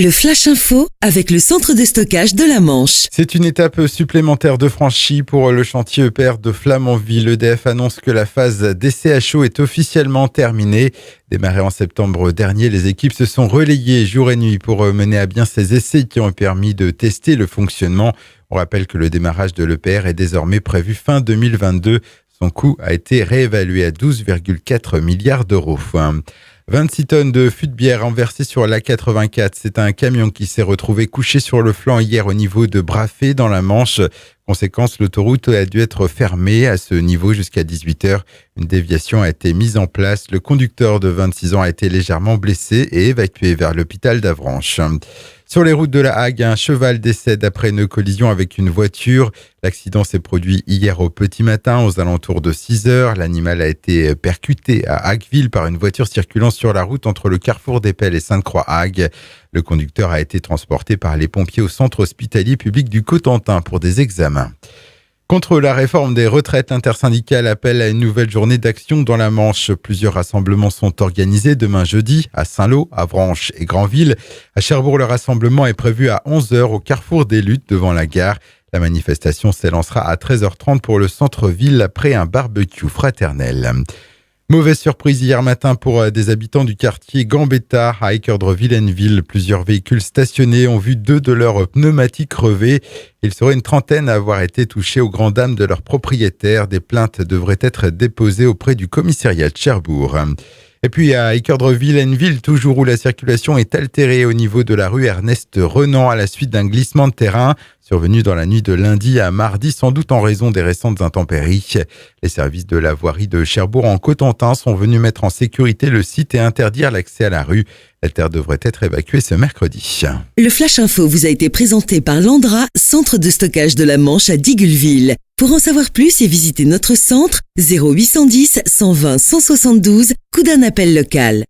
Le Flash Info avec le centre de stockage de la Manche. C'est une étape supplémentaire de franchie pour le chantier EPR de Flamanville. EDF annonce que la phase d'essai à chaud est officiellement terminée. Démarré en septembre dernier, les équipes se sont relayées jour et nuit pour mener à bien ces essais qui ont permis de tester le fonctionnement. On rappelle que le démarrage de l'EPR est désormais prévu fin 2022. Son coût a été réévalué à 12,4 milliards d'euros. 26 tonnes de fûts de bière renversées sur l'A84. C'est un camion qui s'est retrouvé couché sur le flanc hier au niveau de Braffet dans la Manche. Conséquence, l'autoroute a dû être fermée à ce niveau jusqu'à 18h. Une déviation a été mise en place. Le conducteur de 26 ans a été légèrement blessé et évacué vers l'hôpital d'Avranches. Sur les routes de la Hague, un cheval décède après une collision avec une voiture. L'accident s'est produit hier au petit matin, aux alentours de 6h. L'animal a été percuté à Hagueville par une voiture circulant sur la route entre le carrefour d'Épelle et Sainte-Croix-Hague. Le conducteur a été transporté par les pompiers au centre hospitalier public du Cotentin pour des examens. Contre la réforme des retraites, l'intersyndicale appelle à une nouvelle journée d'action dans la Manche. Plusieurs rassemblements sont organisés demain jeudi à Saint-Lô, Avranches et Granville. À Cherbourg, le rassemblement est prévu à 11h au carrefour des Luttes devant la gare. La manifestation s'élancera à 13h30 pour le centre-ville après un barbecue fraternel. Mauvaise surprise hier matin pour des habitants du quartier Gambetta à Équeurdre-Villeneuve. Plusieurs véhicules stationnés ont vu 2 de leurs pneumatiques crevés. Il serait une trentaine à avoir été touchés aux grandes dames de leurs propriétaires. Des plaintes devraient être déposées auprès du commissariat de Cherbourg. Et puis à Équeurdre-Villeneuve, toujours où la circulation est altérée au niveau de la rue Ernest Renan à la suite d'un glissement de terrain survenu dans la nuit de lundi à mardi, sans doute en raison des récentes intempéries. Les services de la voirie de Cherbourg en Cotentin sont venus mettre en sécurité le site et interdire l'accès à la rue. La terre devrait être évacuée ce mercredi. Le Flash Info vous a été présenté par Landra, centre de stockage de la Manche à Digulleville. Pour en savoir plus et visiter notre centre, 0810 120 172, coup d'un appel local.